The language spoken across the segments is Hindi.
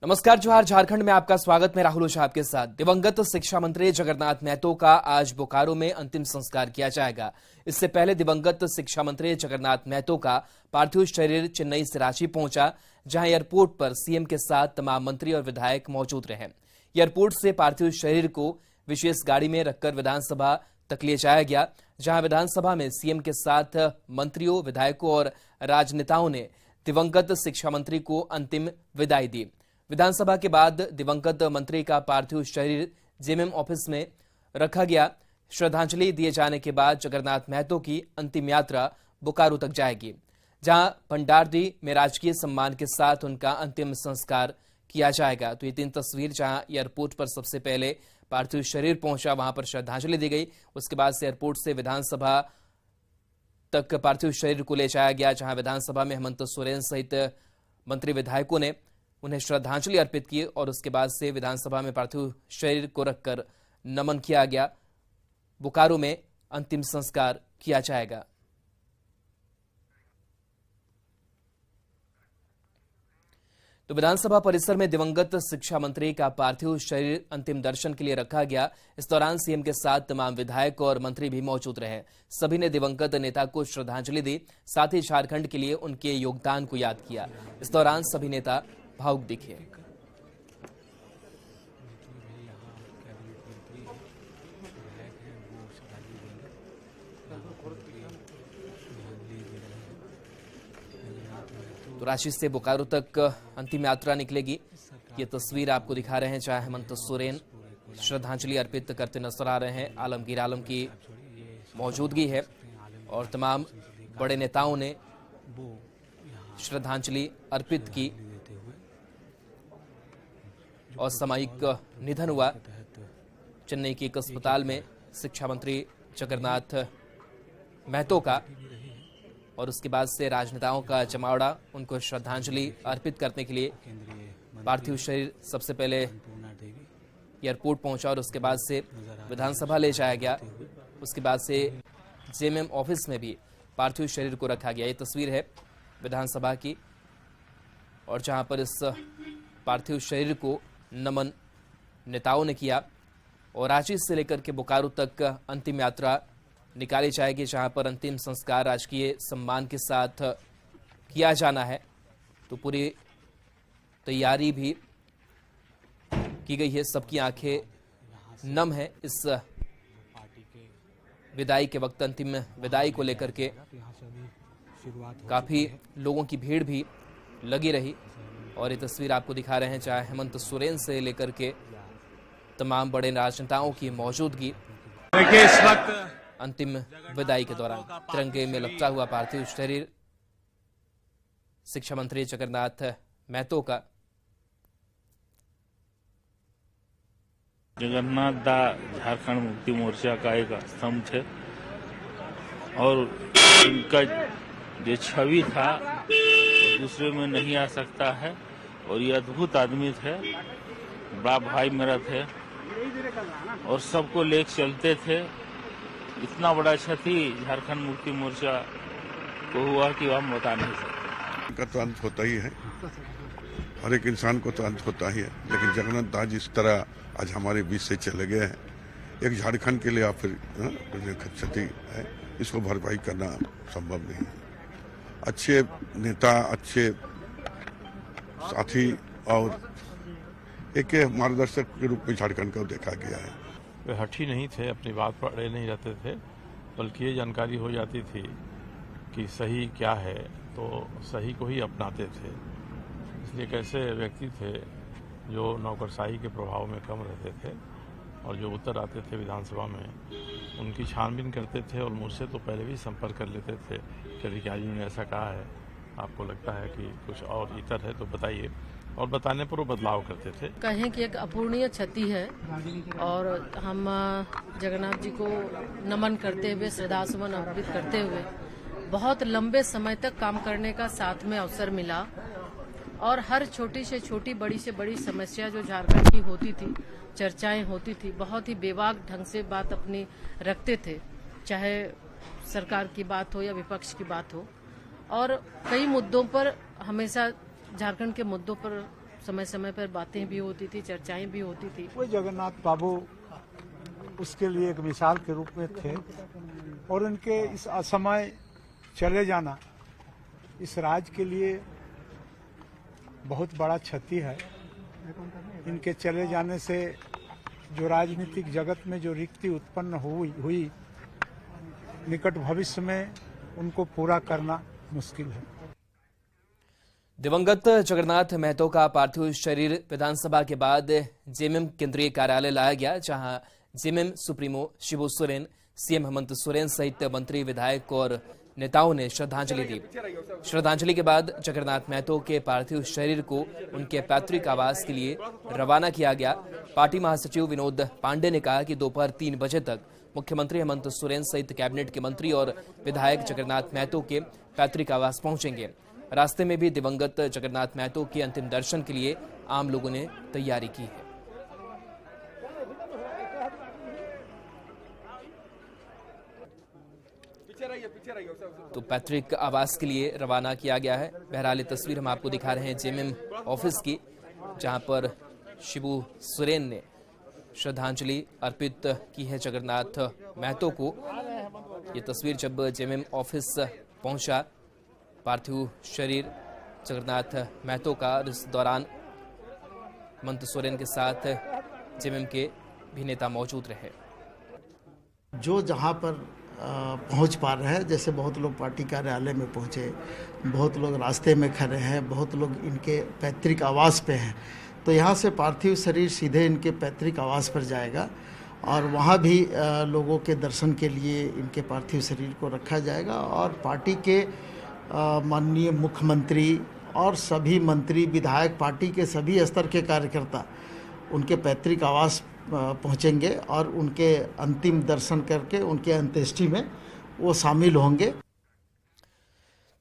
नमस्कार, जोहार। झारखंड में आपका स्वागत। मैं राहुल ओझा आपके साथ। दिवंगत शिक्षा मंत्री जगन्नाथ महतो का आज बोकारो में अंतिम संस्कार किया जाएगा। इससे पहले दिवंगत शिक्षा मंत्री जगन्नाथ महतो का पार्थिव शरीर चेन्नई से रांची पहुंचा, जहां एयरपोर्ट पर सीएम के साथ तमाम मंत्री और विधायक मौजूद रहे। एयरपोर्ट से पार्थिव शरीर को विशेष गाड़ी में रखकर विधानसभा तक ले जाया गया, जहां विधानसभा में सीएम के साथ मंत्रियों, विधायकों और राजनेताओं ने दिवंगत शिक्षा मंत्री को अंतिम विदाई दी। विधानसभा के बाद दिवंगत मंत्री का पार्थिव शरीर जेएमएम ऑफिस में रखा गया। श्रद्धांजलि दिए जाने के बाद जगन्नाथ महतो की अंतिम यात्रा बोकारो तक जाएगी, जहां भंडारदी में राजकीय सम्मान के साथ उनका अंतिम संस्कार किया जाएगा। तो ये 3 तस्वीर, जहां एयरपोर्ट पर सबसे पहले पार्थिव शरीर पहुंचा, वहां पर श्रद्धांजलि दी गई। उसके बाद से एयरपोर्ट से विधानसभा तक पार्थिव शरीर को ले जाया गया, जहां विधानसभा में हेमंत सोरेन सहित मंत्री विधायकों ने उन्हें श्रद्धांजलि अर्पित की और उसके बाद से विधानसभा में पार्थिव शरीर को रखकर नमन किया गया। बोकारो में अंतिम संस्कार किया जाएगा। तो विधानसभा परिसर में दिवंगत शिक्षा मंत्री का पार्थिव शरीर अंतिम दर्शन के लिए रखा गया। इस दौरान सीएम के साथ तमाम विधायक और मंत्री भी मौजूद रहे। सभी ने दिवंगत नेता को श्रद्धांजलि दी, साथ ही झारखंड के लिए उनके योगदान को याद किया। इस दौरान सभी नेता भावुक दिखे। तो रांची से बोकारो तक अंतिम यात्रा निकलेगी। ये तस्वीर आपको दिखा रहे हैं, जहां हेमंत सोरेन श्रद्धांजलि अर्पित करते नजर आ रहे हैं। आलमगीर आलम की मौजूदगी है और तमाम बड़े नेताओं ने श्रद्धांजलि अर्पित की और सामयिक निधन हुआ। चेन्नई के एक अस्पताल में शिक्षा मंत्री जगन्नाथ महतो का, और उसके बाद से राजनेताओं का जमावड़ा उनको श्रद्धांजलि अर्पित करने के लिए पार्थिव शरीर सबसे पहले एयरपोर्ट पहुंचा और उसके बाद से विधानसभा ले जाया गया। उसके बाद से जेएमएम ऑफिस में भी पार्थिव शरीर को रखा गया। ये तस्वीर है विधानसभा की, और जहां पर इस पार्थिव शरीर को नमन नेताओं ने किया और रांची से लेकर के बोकारो तक अंतिम यात्रा निकाली जाएगी, जहां पर अंतिम संस्कार राजकीय सम्मान के साथ किया जाना है। तो पूरी तैयारी भी की गई है, सबकी आंखें नम है इस विदाई के वक्त। अंतिम विदाई को लेकर के काफी लोगों की भीड़ भी लगी रही और ये तस्वीर आपको दिखा रहे हैं, चाहे हेमंत सोरेन से लेकर के तमाम बड़े राजनेताओं की मौजूदगी। इस वक्त अंतिम विदाई के दौरान तिरंगे में लपटा हुआ पार्थिव शरीर शिक्षा मंत्री जगन्नाथ महतो का। जगन्नाथ दा झारखंड मुक्ति मोर्चा का एक स्तंभ थे और इनका जो छवि था दूसरे में नहीं आ सकता है और ये अद्भुत आदमी थे, बड़ा भाई मेरा थे और सबको लेकर चलते थे। इतना बड़ा क्षति झारखंड मुक्ति मोर्चा को हुआ कि हम बता नहीं सकते। का तो अंत होता ही है, हर एक इंसान को तो अंत होता ही है, लेकिन जगन्नाथ दास जिस तरह आज हमारे बीच से चले गए हैं, एक झारखंड के लिए फिर क्षति है, इसको भरपाई करना संभव नहीं है। अच्छे नेता, अच्छे साथी और एक मार्गदर्शक के रूप में झारखंड को देखा गया है। वे हठी नहीं थे, अपनी बात पर अड़े नहीं रहते थे, बल्कि ये जानकारी हो जाती थी कि सही क्या है तो सही को ही अपनाते थे। इसलिए कैसे व्यक्ति थे जो नौकरशाही के प्रभाव में कम रहते थे और जो उत्तर आते थे विधानसभा में उनकी छानबीन करते थे और मुझसे तो पहले भी संपर्क कर लेते थे कि अधिकारी ने ऐसा कहा है, आपको लगता है कि कुछ और इतर है तो बताइए, और बताने पर वो बदलाव करते थे। कहें कि एक अपूर्णीय क्षति है और हम जगन्नाथ जी को नमन करते हुए, श्रद्धासुमन अर्पित करते हुए बहुत लंबे समय तक काम करने का साथ में अवसर मिला और हर छोटी से छोटी, बड़ी से बड़ी समस्या जो झारखंड की होती थी, चर्चाएं होती थी, बहुत ही बेबाक ढंग से बात अपनी रखते थे, चाहे सरकार की बात हो या विपक्ष की बात हो। और कई मुद्दों पर हमेशा झारखंड के मुद्दों पर समय समय पर बातें भी होती थी, चर्चाएं भी होती थी। वो जगन्नाथ बाबू उसके लिए एक मिसाल के रूप में थे और उनके इस असमय चले जाना इस राज्य के लिए बहुत बड़ा क्षति है। इनके चले जाने से जो राजनीतिक जगत में जो रिक्ति उत्पन्न हुई निकट भविष्य में उनको पूरा करना मुश्किल है। दिवंगत जगन्नाथ महतो का पार्थिव शरीर विधानसभा के बाद जेएमएम केंद्रीय कार्यालय लाया गया, जहां JMM supremo Shibu Soren, CM Hemant Soren सहित मंत्री, विधायक और नेताओं ने श्रद्धांजलि दी। श्रद्धांजलि के बाद जगन्नाथ महतो के पार्थिव शरीर को उनके पैतृक आवास के लिए रवाना किया गया। पार्टी महासचिव विनोद पांडे ने कहा कि दोपहर 3 बजे तक मुख्यमंत्री हेमंत सोरेन सहित कैबिनेट के मंत्री और विधायक जगन्नाथ महतो के पैतृक आवास पहुंचेंगे। रास्ते में भी दिवंगत जगन्नाथ महतो के अंतिम दर्शन के लिए आम लोगों ने तैयारी की है। तो पैतृक आवास के लिए रवाना किया गया है। बहरहाल ये तस्वीर हम आपको दिखा रहे हैं जेएमएम ऑफिस की, जहां पर शिबू सोरेन ने श्रद्धांजलि अर्पित की है जगन्नाथ महतो को। ये तस्वीर जब जेएमएम ऑफिस पहुंचा पार्थिव शरीर जगन्नाथ महतो का, इस दौरान हेमंत सोरेन के साथ जेएमएम के भी नेता मौजूद रहे। जो जहां पर पहुंच पा रहे हैं, जैसे बहुत लोग पार्टी कार्यालय में पहुंचे, बहुत लोग रास्ते में खड़े हैं, बहुत लोग इनके पैतृक आवास पे हैं, तो यहाँ से पार्थिव शरीर सीधे इनके पैतृक आवास पर जाएगा और वहाँ भी लोगों के दर्शन के लिए इनके पार्थिव शरीर को रखा जाएगा। और पार्टी के माननीय मुख्यमंत्री और सभी मंत्री, विधायक, पार्टी के सभी स्तर के कार्यकर्ता उनके पैतृक आवास पहुंचेंगे और उनके अंतिम दर्शन करके उनके अंत्येष्टि में वो शामिल होंगे।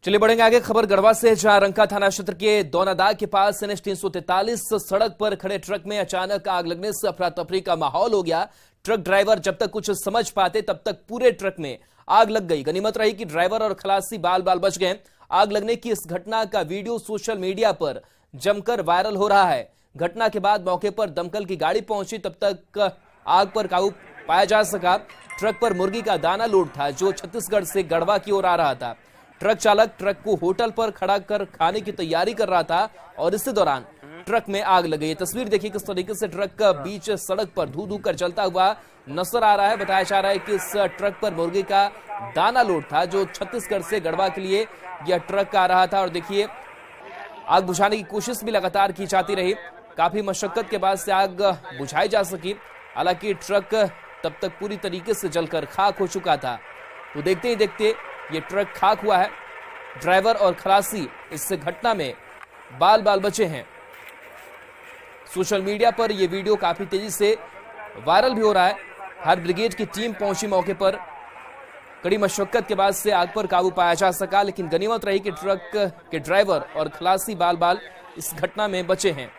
चलिए बढ़ेंगे आगे। खबर गढ़वा से, जहां रंका थाना क्षेत्र के दौनादाग के पास NH 343 सड़क पर खड़े ट्रक में अचानक आग लगने से अफरा तफरी का माहौल हो गया। ट्रक ड्राइवर जब तक कुछ समझ पाते तब तक पूरे ट्रक में आग लग गई। गनीमत रही कि ड्राइवर और खलासी बाल बाल बच गए। आग लगने की इस घटना का वीडियो सोशल मीडिया पर जमकर वायरल हो रहा है। घटना के बाद मौके पर दमकल की गाड़ी पहुंची, तब तक आग पर काबू पाया जा सका। ट्रक पर मुर्गी का दाना लोड था जो छत्तीसगढ़ से गढ़वा की ओर आ रहा था। ट्रक चालक ट्रक को होटल पर खड़ा कर खाने की तैयारी कर रहा था और इसी दौरान ट्रक में आग लग गई। तस्वीर देखिए किस तरीके से ट्रक का बीच सड़क पर धू धू कर जलता हुआ नजर आ रहा है। बताया जा रहा है कि इस ट्रक पर मुर्गी का दाना लोड था जो छत्तीसगढ़ से गढ़वा के लिए यह ट्रक आ रहा था। और देखिए आग बुझाने की कोशिश भी लगातार की जाती रही। काफी मशक्कत के बाद से आग बुझाई जा सकी। हालांकि ट्रक तब तक पूरी तरीके से जलकर खाक हो चुका था। तो देखते ही देखते ये ट्रक खाक हुआ है। ड्राइवर और खलासी इस घटना में बाल बाल बचे हैं। सोशल मीडिया पर यह वीडियो काफी तेजी से वायरल भी हो रहा है। फायर ब्रिगेड की टीम पहुंची मौके पर। कड़ी मशक्कत के बाद से आग पर काबू पाया जा सका, लेकिन गनीमत रही कि ट्रक के ड्राइवर और खलासी बाल बाल इस घटना में बचे हैं।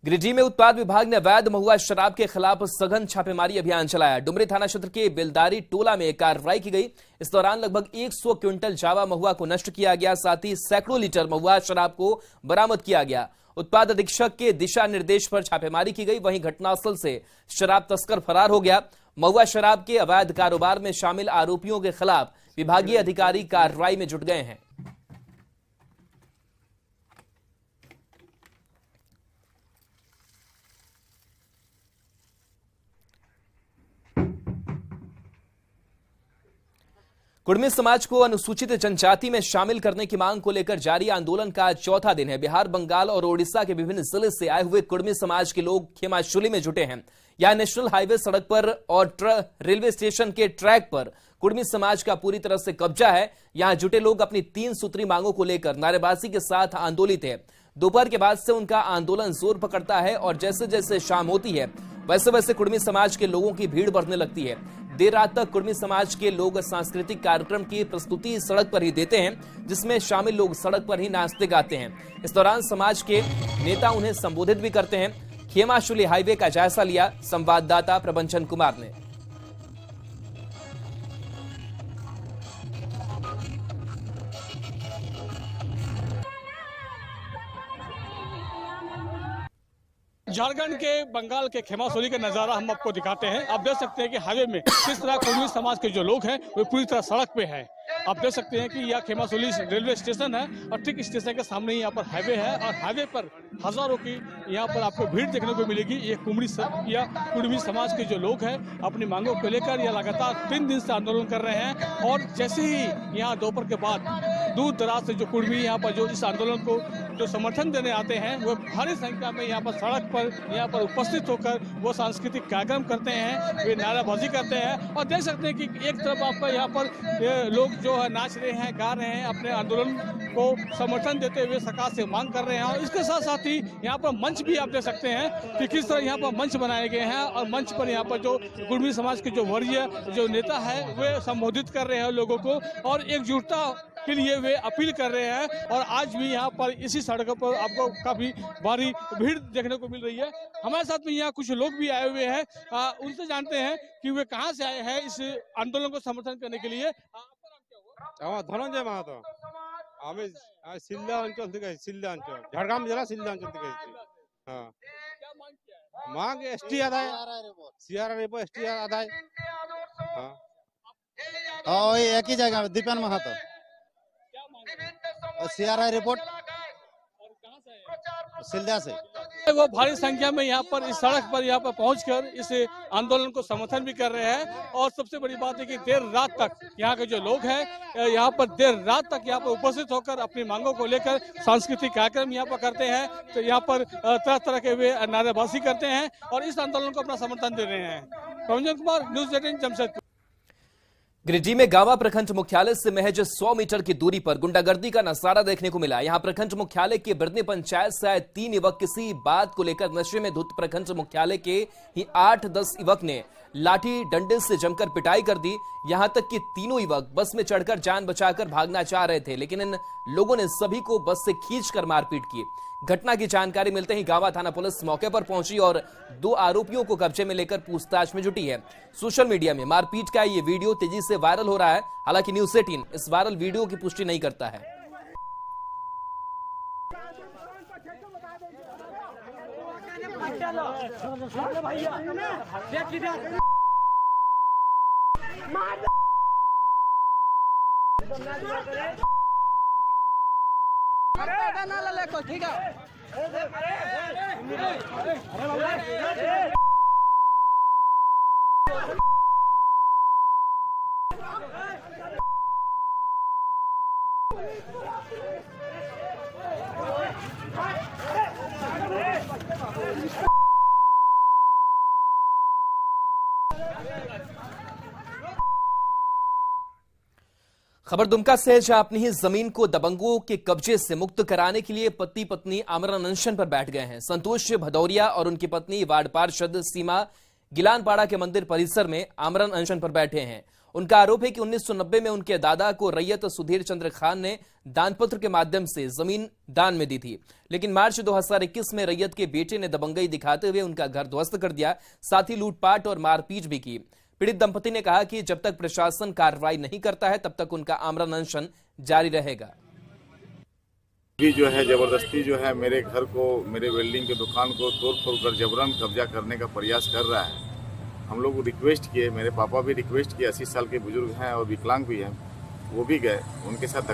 गिरिडीह में उत्पाद विभाग ने अवैध महुआ शराब के खिलाफ सघन छापेमारी अभियान चलाया। डुमरी थाना क्षेत्र के बेलदारी टोला में कार्रवाई की गई। इस दौरान लगभग 100 क्विंटल जावा महुआ को नष्ट किया गया, साथ ही सैकड़ों लीटर महुआ शराब को बरामद किया गया। उत्पाद अधीक्षक के दिशा निर्देश पर छापेमारी की गई। वहीं घटनास्थल से शराब तस्कर फरार हो गया। महुआ शराब के अवैध कारोबार में शामिल आरोपियों के खिलाफ विभागीय अधिकारी कार्रवाई में जुट गए हैं। कुड़मी समाज को अनुसूचित जनजाति में शामिल करने की मांग को लेकर जारी आंदोलन का चौथा दिन है। बिहार, बंगाल और ओडिशा के विभिन्न जिले से आए हुए कुड़मी समाज के लोग खेमाशुली में जुटे हैं। यहां नेशनल हाईवे सड़क पर और रेलवे स्टेशन के ट्रैक पर कुड़मी समाज का पूरी तरह से कब्जा है। यहां जुटे लोग अपनी 3 सूत्री मांगों को लेकर नारेबाजी के साथ आंदोलित है। दोपहर के बाद से उनका आंदोलन जोर पकड़ता है और जैसे जैसे शाम होती है वैसे वैसे कुड़मी समाज के लोगों की भीड़ बढ़ने लगती है। देर रात तक कुड़मी समाज के लोग सांस्कृतिक कार्यक्रम की प्रस्तुति सड़क पर ही देते हैं, जिसमें शामिल लोग सड़क पर ही नाचते गाते हैं। इस दौरान समाज के नेता उन्हें संबोधित भी करते हैं। खेमाशुली हाईवे का जायजा लिया संवाददाता प्रबंचन कुमार ने। झारखंड के बंगाल के खेमासोली का नज़ारा हम आपको दिखाते हैं। आप देख सकते हैं कि हाईवे में किस तरह कुर्मी समाज के जो लोग हैं वो पूरी तरह सड़क पे है। आप देख सकते हैं कि यह खेमासोली रेलवे स्टेशन है और ठीक स्टेशन के सामने ही यहाँ पर हाईवे है और हाईवे पर हजारों की यहाँ पर आपको भीड़ देखने को मिलेगी। ये कुर्मी समाज के जो लोग हैं अपनी मांगों को लेकर यह लगातार 3 दिन से आंदोलन कर रहे हैं और जैसे ही यहाँ दोपहर के बाद दूर दराज से जो कुर्मी यहाँ पर जो इस आंदोलन को जो समर्थन देने आते हैं वो भारी संख्या में यहाँ पर सड़क पर यहाँ पर उपस्थित होकर वो सांस्कृतिक कार्यक्रम करते हैं, वे नाराबाजी करते हैं और देख सकते हैं कि एक तरफ आपका यहाँ पर लोग जो है नाच रहे हैं, गा रहे हैं, अपने आंदोलन को समर्थन देते हुए सरकार से मांग कर रहे हैं। और इसके साथ साथ ही यहाँ पर मंच भी आप देख सकते हैं कि किस तरह यहाँ पर मंच बनाए गए हैं और मंच पर यहाँ पर जो कुर्मी समाज के जो वरीय जो नेता है वे संबोधित कर रहे हैं लोगों को और एकजुटता के लिए वे अपील कर रहे हैं। और आज भी यहाँ पर इसी सड़कों पर आपको काफी भारी भीड़ देखने को मिल रही है। हमारे साथ में यहाँ कुछ लोग भी आए हुए हैं, उनसे जानते हैं कि वे कहाँ से आए हैं इस आंदोलन को समर्थन करने के लिए। ধনঞ্জয় মাহাতো, আমি শিলদা অঞ্চল থেকে, শিলদা অঞ্চল, ঝাড়গ্রাম জেলা শিলদা অঞ্চল থেকে এসেছি। হ্যাঁ, মাগ এসটি আদায়, সিআরআর রিপো এসটি আদায়। হ্যাঁ, ওই একই জায়গা দীপেন মাহাতো, सीआरआई रिपोर्ट सिलदा से। वो भारी संख्या में यहाँ पर इस सड़क पर यहाँ पर पहुंचकर इस आंदोलन को समर्थन भी कर रहे हैं और सबसे बड़ी बात है कि देर रात तक यहाँ के जो लोग हैं यहाँ पर देर रात तक यहाँ पर उपस्थित होकर अपनी मांगों को लेकर सांस्कृतिक कार्यक्रम यहाँ पर करते हैं। तो यहाँ पर तरह तरह के वे नारेबाजी करते हैं और इस आंदोलन को अपना समर्थन दे रहे हैं। रंजन कुमार, न्यूज़ 18 जमशेदपुर। गिरिडीह में गावा प्रखंड मुख्यालय से महज 100 मीटर की दूरी पर गुंडागर्दी का नजारा देखने को मिला। यहां प्रखंड मुख्यालय के बिरनी पंचायत से आए 3 युवक किसी बात को लेकर नशे में धुत प्रखंड मुख्यालय के ही 8-10 युवक ने लाठी डंडे से जमकर पिटाई कर दी। यहां तक कि तीनों युवक बस में चढ़कर जान बचाकर भागना चाह रहे थे, लेकिन इन लोगों ने सभी को बस से खींचकर मारपीट की। घटना की जानकारी मिलते ही गावा थाना पुलिस मौके पर पहुंची और 2 आरोपियों को कब्जे में लेकर पूछताछ में जुटी है। सोशल मीडिया में मारपीट का ये वीडियो तेजी से वायरल हो रहा है। हालांकि न्यूज़ 18 इस वायरल वीडियो की पुष्टि नहीं करता है। ठीक है। खबर दुमका से, जहां अपनी ही जमीन को दबंगों के कब्जे से मुक्त कराने के लिए पति पत्नी आमरण अनशन पर बैठ गए हैं। संतोष भदौरिया और उनकी पत्नी वार्ड पार्षद सीमा गिलानपाड़ा के मंदिर परिसर में आमरण अनशन पर बैठे हैं। उनका आरोप है कि 1990 में उनके दादा को रैयत सुधीर चंद्र खान ने दानपत्र के माध्यम से जमीन दान में दी थी, लेकिन मार्च 2021 में रैयत के बेटे ने दबंगई दिखाते हुए उनका घर ध्वस्त कर दिया, साथ ही लूटपाट और मारपीट भी की। पीड़ित दंपति ने कहा कि जब तक प्रशासन कार्रवाई नहीं करता है तब तक उनका आमरण अनशन जारी रहेगा। जो है जबरदस्ती जो है मेरे घर को, मेरे वेल्डिंग की दुकान को तोड़ फोड़ कर जबरन कब्जा करने का प्रयास कर रहा है। हम लोग रिक्वेस्ट किए, मेरे पापा भी रिक्वेस्ट किए, 80 साल के बुजुर्ग हैं और विकलांग भी हैं, वो भी गए, उनके साथ